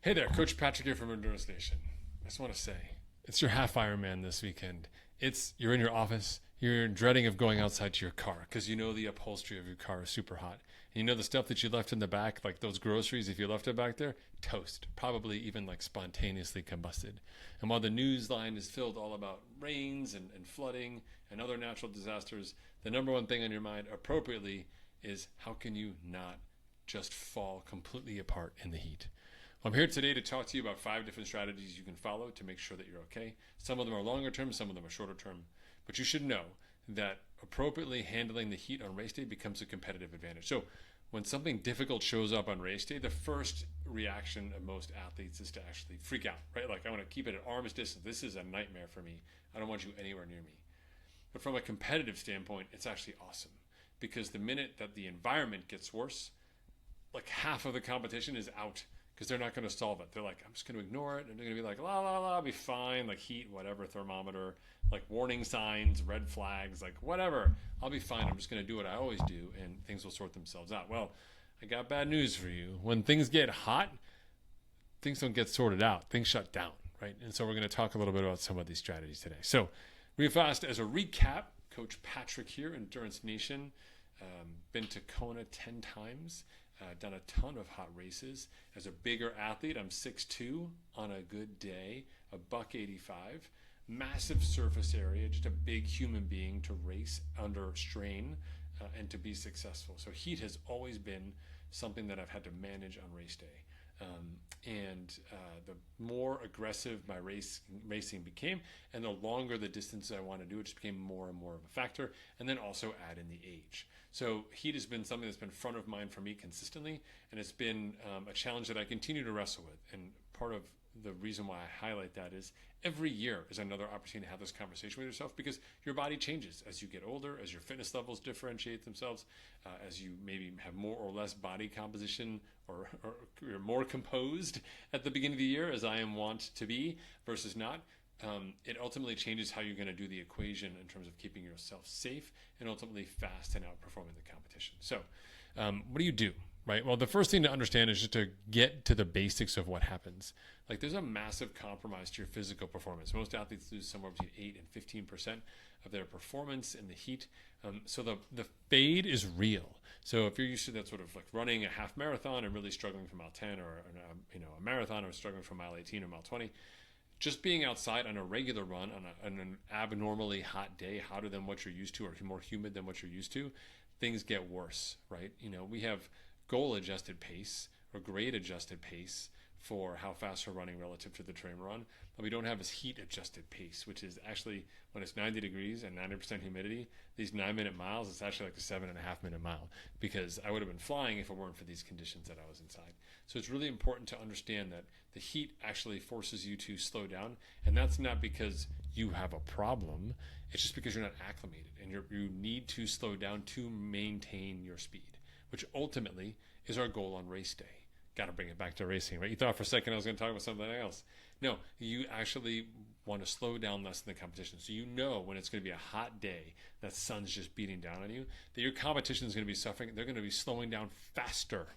Hey there, Coach Patrick here from Endurance Nation. I just want to say, it's your half Ironman this weekend. You're in your office, you're dreading of going outside to your car because you know the upholstery of your car is super hot. And you know the stuff that you left in the back, like those groceries, if you left it back there, toast, probably even like spontaneously combusted. And while the news line is filled all about rains and flooding and other natural disasters, the number one thing on your mind appropriately is how can you not just fall completely apart in the heat? I'm here today to talk to you about 5 different strategies you can follow to make sure that you're okay. Some of them are longer term, some of them are shorter term. But you should know that appropriately handling the heat on race day becomes a competitive advantage. So when something difficult shows up on race day, the first reaction of most athletes is to actually freak out, right? Like, I want to keep it at arm's distance. This is a nightmare for me. I don't want you anywhere near me. But from a competitive standpoint, it's actually awesome because the minute that the environment gets worse, like half of the competition is out because they're not going to solve it. They're like, I'm just going to ignore it. And they're going to be like, la, la, la, I'll be fine. Like heat, whatever, thermometer, like warning signs, red flags, like whatever. I'll be fine. I'm just going to do what I always do and things will sort themselves out. Well, I got bad news for you. When things get hot, things don't get sorted out. Things shut down, right? And so we're going to talk a little bit about some of these strategies today. So real fast, as a recap, Coach Patrick here, Endurance Nation, been to Kona 10 times. Done a ton of hot races. As a bigger athlete, I'm 6'2", on a good day, a buck 85, massive surface area, just a big human being to race under strain and to be successful. So heat has always been something that I've had to manage on race day. The more aggressive my racing became, and the longer the distance I want to do, it just became more and more of a factor. And then also add in the age. So heat has been something that's been front of mind for me consistently, and it's been a challenge that I continue to wrestle with. And part of the reason why I highlight that is every year is another opportunity to have this conversation with yourself because your body changes as you get older, as your fitness levels differentiate themselves, as you maybe have more or less body composition or you're more composed at the beginning of the year, as I am wont to be, versus not. It ultimately changes how you're going to do the equation in terms of keeping yourself safe and ultimately fast and outperforming the competition. So, what do you do? Right. Well, the first thing to understand is just to get to the basics of what happens. Like, there's a massive compromise to your physical performance. Most athletes lose somewhere between 8 and 15% of their performance in the heat. So the fade is real. So if you're used to that sort of like running a half marathon and really struggling from mile 10, or a marathon or struggling from mile 18 or mile 20, just being outside on a regular run on an abnormally hot day, hotter than what you're used to or more humid than what you're used to, things get worse, right? We have goal adjusted pace or grade adjusted pace for how fast we're running relative to the train we're on, but we don't have this heat adjusted pace, which is actually when it's 90 degrees and 90% humidity, these 9-minute miles, it's actually like a 7.5-minute mile because I would have been flying if it weren't for these conditions that I was inside. So it's really important to understand that the heat actually forces you to slow down, and that's not because you have a problem, it's just because you're not acclimated and you need to slow down to maintain your speed, which ultimately is our goal on race day. Got to bring it back to racing, right? You thought for a second I was going to talk about something else. No, you actually want to slow down less than the competition. So you know when it's going to be a hot day, that sun's just beating down on you, that your competition is going to be suffering. They're going to be slowing down faster,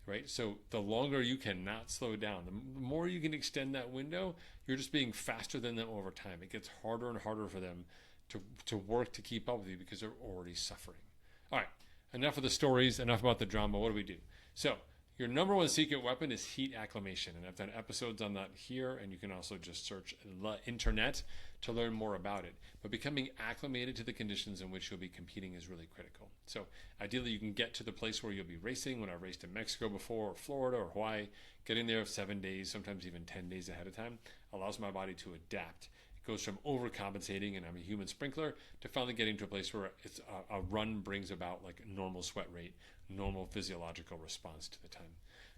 right? So the longer you can not slow down, the more you can extend that window, you're just being faster than them over time. It gets harder and harder for them to work to keep up with you because they're already suffering. All right, enough of the stories, enough about the drama. What do we do? So your number one secret weapon is heat acclimation, and I've done episodes on that here, and you can also just search the internet to learn more about it. But becoming acclimated to the conditions in which you'll be competing is really critical. So ideally, you can get to the place where you'll be racing. When I've raced in Mexico before, or Florida, or Hawaii, getting there 7 days, sometimes even 10 days ahead of time, allows my body to adapt. It goes from overcompensating, and I'm a human sprinkler, to finally getting to a place where a run brings about like normal sweat rate, normal physiological response to the time.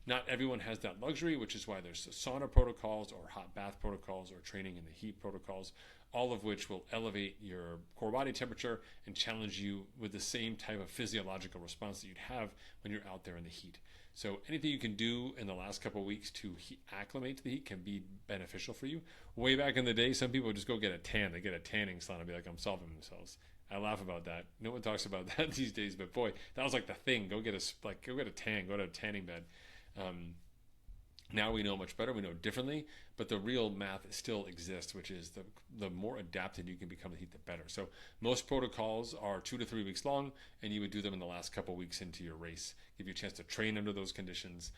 Not everyone has that luxury, which is why there's sauna protocols or hot bath protocols or training in the heat protocols, all of which will elevate your core body temperature and challenge you with the same type of physiological response that you'd have when you're out there in the heat. So anything you can do in the last couple of weeks to acclimate to the heat can be beneficial for you. Way back in the day, some people would just go get a tan. They get a tanning salon and be like, I'm solving themselves. I laugh about that. No one talks about that these days, but boy, that was like the thing. Go get a tan, go to a tanning bed. Now we know much better, we know differently, but the real math still exists, which is the more adapted you can become to heat, the better. So most protocols are 2 to 3 weeks long, and you would do them in the last couple weeks into your race, give you a chance to train under those conditions,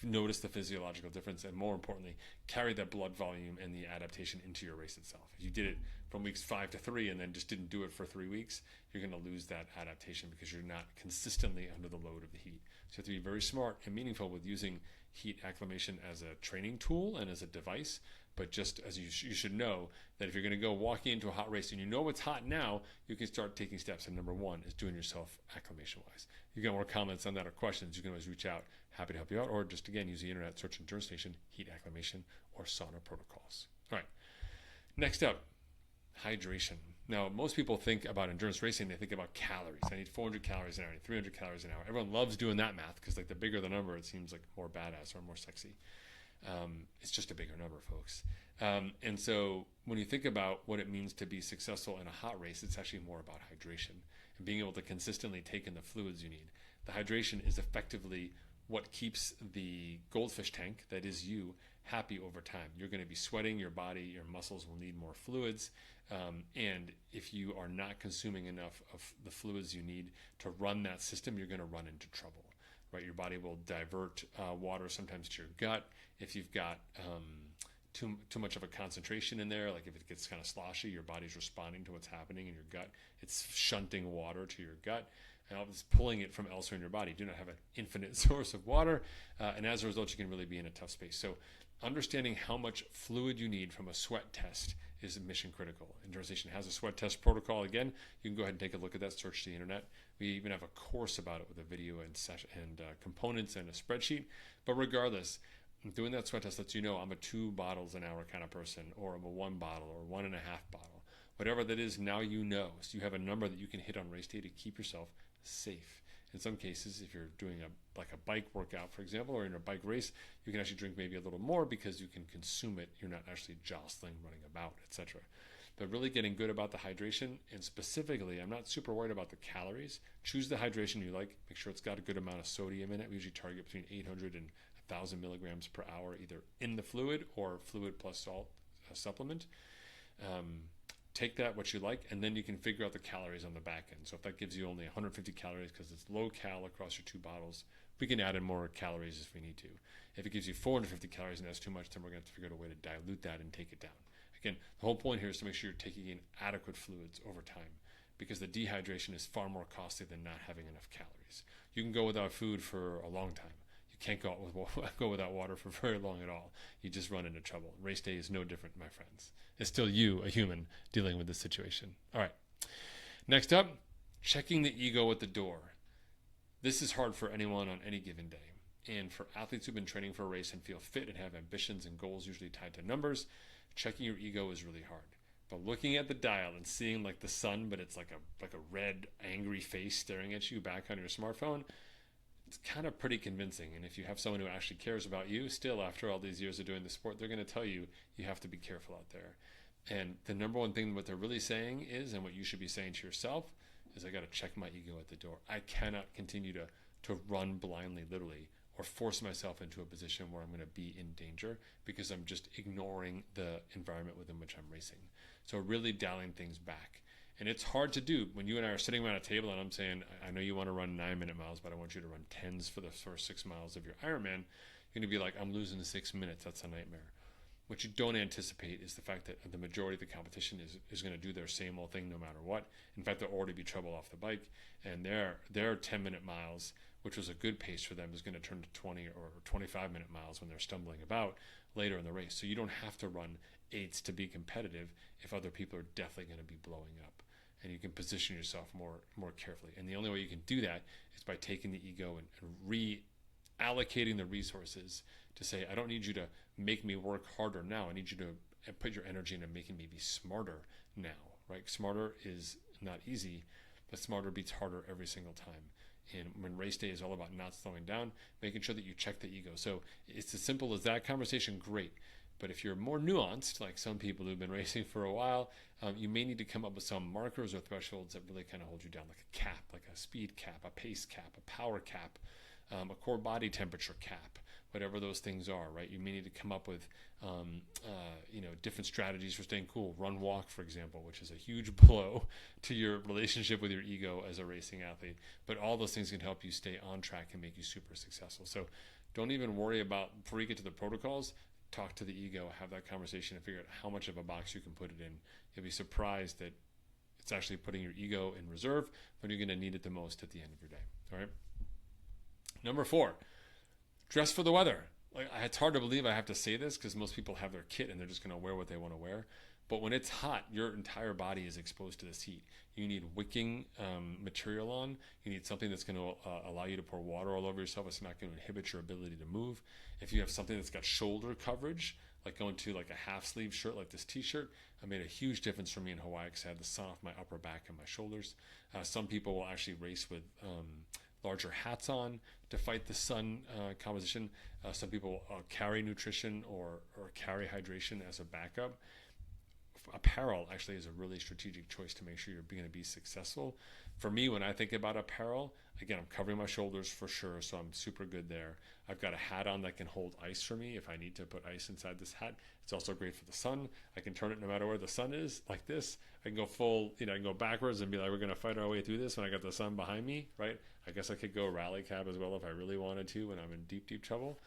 notice the physiological difference, and more importantly, carry that blood volume and the adaptation into your race itself. If you did it from weeks 5 to 3 and then just didn't do it for 3 weeks, you're going to lose that adaptation because you're not consistently under the load of the heat. So you have to be very smart and meaningful with using heat acclimation as a training tool and as a device. But just as you should know that if you're going to go walking into a hot race and you know it's hot now, you can start taking steps. And number one is doing yourself acclimation wise. If you got more comments on that or questions, you can always reach out. Happy to help you out. Or just again, use the internet, search Endurance Nation, heat acclimation, or sauna protocols. All right. Next up, hydration. Now, most people think about endurance racing, they think about calories. I need 400 calories an hour, I need 300 calories an hour. Everyone loves doing that math because like the bigger the number, it seems like more badass or more sexy. It's just a bigger number, folks. And so when you think about what it means to be successful in a hot race, it's actually more about hydration and being able to consistently take in the fluids you need. The hydration is effectively what keeps the goldfish tank, that is you, happy over time. You're going to be sweating, your body, your muscles will need more fluids. And if you are not consuming enough of the fluids you need to run that system, you're going to run into trouble, right? Your body will divert water sometimes to your gut. If you've got too much of a concentration in there, like if it gets kind of sloshy, your body's responding to what's happening in your gut. It's shunting water to your gut. And it's pulling it from elsewhere in your body. You do not have an infinite source of water. And as a result, you can really be in a tough space. So understanding how much fluid you need from a sweat test is mission critical. Endurance Nation has a sweat test protocol. Again, you can go ahead and take a look at that, search the internet. We even have a course about it with a video and components and a spreadsheet. But regardless, doing that sweat test lets you know I'm a 2 bottles an hour kind of person, or I'm a 1 bottle or 1.5 bottle. Whatever that is, now you know. So you have a number that you can hit on race day to keep yourself safe. In some cases, if you're doing a bike workout, for example, or in a bike race, you can actually drink maybe a little more because you can consume it. You're not actually jostling, running about, etc. But really getting good about the hydration, and specifically, I'm not super worried about the calories. Choose the hydration you like. Make sure it's got a good amount of sodium in it. We usually target between 800 and 1,000 milligrams per hour, either in the fluid or fluid plus salt supplement. Take that, what you like, and then you can figure out the calories on the back end. So if that gives you only 150 calories because it's low cal across your 2 bottles, we can add in more calories if we need to. If it gives you 450 calories and that's too much, then we're going to have to figure out a way to dilute that and take it down. Again, the whole point here is to make sure you're taking in adequate fluids over time, because the dehydration is far more costly than not having enough calories. You can go without food for a long time. You can't go without water for very long at all. You just run into trouble. Race day is no different, my friends. It's still you, a human, dealing with this situation. All right. Next up, checking the ego at the door. This is hard for anyone on any given day. And for athletes who've been training for a race and feel fit and have ambitions and goals usually tied to numbers, checking your ego is really hard. But looking at the dial and seeing like the sun, but it's like a red, angry face staring at you back on your smartphone, it's kind of pretty convincing. And if you have someone who actually cares about you still after all these years of doing the sport, they're going to tell you have to be careful out there. And the number one thing what they're really saying is, and what you should be saying to yourself, is I got to check my ego at the door. I cannot continue to run blindly, literally, or force myself into a position where I'm going to be in danger because I'm just ignoring the environment within which I'm racing. So really dialing things back. And it's hard to do when you and I are sitting around a table and I'm saying, I know you want to run 9-minute miles, but I want you to run 10s for the first 6 miles of your Ironman. You're going to be like, I'm losing 6 minutes. That's a nightmare. What you don't anticipate is the fact that the majority of the competition is going to do their same old thing no matter what. In fact, they'll already be trouble off the bike. And their 10-minute miles, which was a good pace for them, is going to turn to 20 or 25-minute miles when they're stumbling about later in the race. So you don't have to run 8s to be competitive if other people are definitely going to be blowing up. And you can position yourself more carefully. And the only way you can do that is by taking the ego and reallocating the resources to say, I don't need you to make me work harder now. I need you to put your energy into making me be smarter now, right? Smarter is not easy, but smarter beats harder every single time. And when race day is all about not slowing down, making sure that you check the ego. So it's as simple as that conversation, great. But if you're more nuanced, like some people who've been racing for a while, you may need to come up with some markers or thresholds that really kind of hold you down, like a cap, like a speed cap, a pace cap, a power cap, a core body temperature cap, whatever those things are, right? You may need to come up with, different strategies for staying cool. Run, walk, for example, which is a huge blow to your relationship with your ego as a racing athlete. But all those things can help you stay on track and make you super successful. So don't even worry about, before you get to the protocols, talk to the ego, have that conversation, and figure out how much of a box you can put it in. You'll be surprised that it's actually putting your ego in reserve when you're going to need it the most at the end of your day. All right. Number 4, dress for the weather. It's hard to believe I have to say this because most people have their kit and they're just going to wear what they want to wear. But when it's hot, your entire body is exposed to this heat. You need wicking material on. You need something that's going to allow you to pour water all over yourself. It's not going to inhibit your ability to move. If you have something that's got shoulder coverage, like going to like a half sleeve shirt like this t-shirt, it made a huge difference for me in Hawaii because I had the sun off my upper back and my shoulders. Some people will actually race with larger hats on to fight the sun composition. Some people carry nutrition or carry hydration as a backup. Apparel actually is a really strategic choice to make sure you're going to be successful. For me, when I think about apparel, again, I'm covering my shoulders for sure, so I'm super good there. I've got a hat on that can hold ice for me if I need to put ice inside this hat. It's also great for the sun. I can turn it no matter where the sun is, like this. I can go full, I can go backwards and be like, we're going to fight our way through this when I got the sun behind me, right? I guess I could go rally cab as well if I really wanted to when I'm in deep, deep trouble.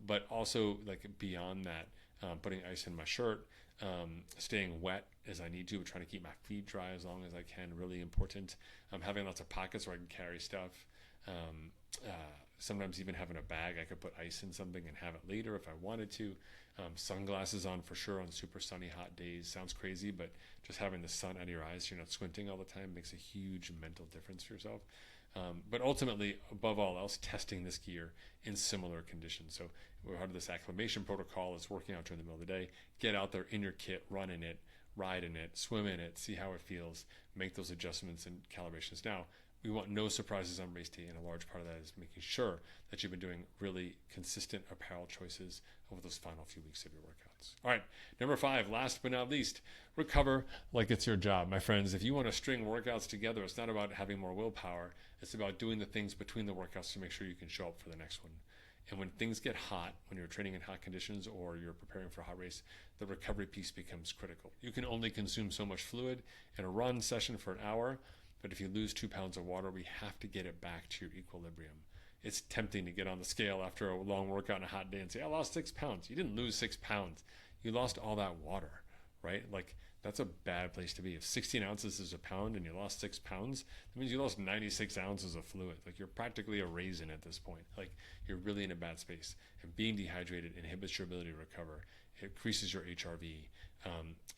But also, like, beyond that, putting ice in my shirt, staying wet as I need to, trying to keep my feet dry as long as I can, really important. Having lots of pockets where I can carry stuff. Sometimes even having a bag, I could put ice in something and have it later if I wanted to. Sunglasses on for sure on super sunny, hot days. Sounds crazy, but just having the sun out of your eyes so you're not squinting all the time makes a huge mental difference for yourself. But ultimately, above all else, testing this gear in similar conditions. So part of this acclimation protocol is working out during the middle of the day. Get out there in your kit, run in it, ride in it, swim in it, see how it feels, make those adjustments and calibrations. Now, we want no surprises on race day, and a large part of that is making sure that you've been doing really consistent apparel choices over those final few weeks of your workouts. All right, number 5, last but not least, recover like it's your job. My friends, if you want to string workouts together, it's not about having more willpower. It's about doing the things between the workouts to make sure you can show up for the next one. And when things get hot, when you're training in hot conditions or you're preparing for a hot race, the recovery piece becomes critical. You can only consume so much fluid in a run session for an hour, but if you lose 2 pounds of water, we have to get it back to your equilibrium. It's tempting to get on the scale after a long workout and a hot day and say, I lost 6 pounds. You didn't lose 6 pounds. You lost all that water, right? Like, that's a bad place to be. If 16 ounces is a pound and you lost 6 pounds, that means you lost 96 ounces of fluid. Like, you're practically a raisin at this point. Like, you're really in a bad space. And being dehydrated inhibits your ability to recover. It increases your HRV.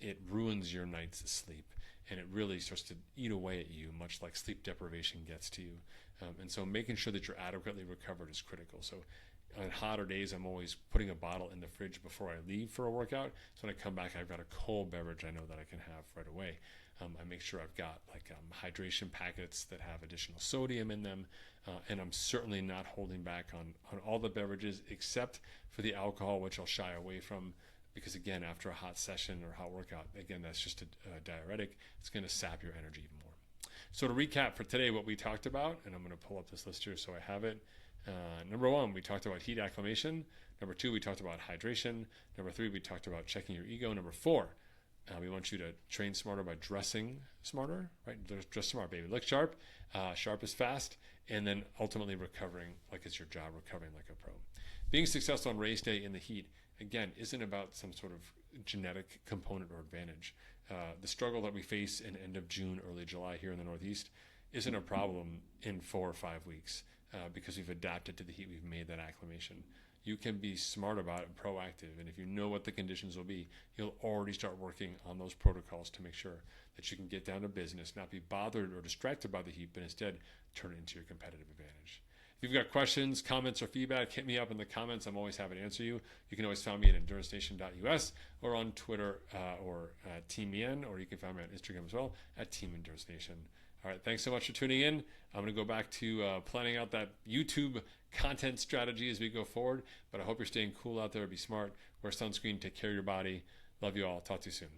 It ruins your night's sleep. And it really starts to eat away at you, much like sleep deprivation gets to you. And so making sure that you're adequately recovered is critical. So on hotter days, I'm always putting a bottle in the fridge before I leave for a workout. So when I come back, I've got a cold beverage I know that I can have right away. I make sure I've got hydration packets that have additional sodium in them. And I'm certainly not holding back on all the beverages except for the alcohol, which I'll shy away from. Because again, after a hot session or hot workout, again, that's just a diuretic. It's going to sap your energy even more. So to recap for today, what we talked about, and I'm going to pull up this list here so I have it. Number 1, we talked about heat acclimation. Number 2, we talked about hydration. Number 3, we talked about checking your ego. Number 4, we want you to train smarter by dressing smarter, right? Dress smart, baby. Look sharp. Sharp is fast. And then ultimately recovering like it's your job, recovering like a pro. Being successful on race day in the heat, again, isn't about some sort of genetic component or advantage. The struggle that we face in end of June, early July here in the Northeast isn't a problem in 4 or 5 weeks because we've adapted to the heat. We've made that acclimation. You can be smart about it and proactive. And if you know what the conditions will be, you'll already start working on those protocols to make sure that you can get down to business, not be bothered or distracted by the heat, but instead turn it into your competitive advantage. If you've got questions, comments, or feedback, hit me up in the comments. I'm always happy to answer you. You can always find me at endurancenation.us or on Twitter or TeamEN, or you can find me on Instagram as well at Team Endurance Nation. All right, thanks so much for tuning in. I'm going to go back to planning out that YouTube content strategy as we go forward, but I hope you're staying cool out there. Be smart, wear sunscreen, take care of your body. Love you all. Talk to you soon.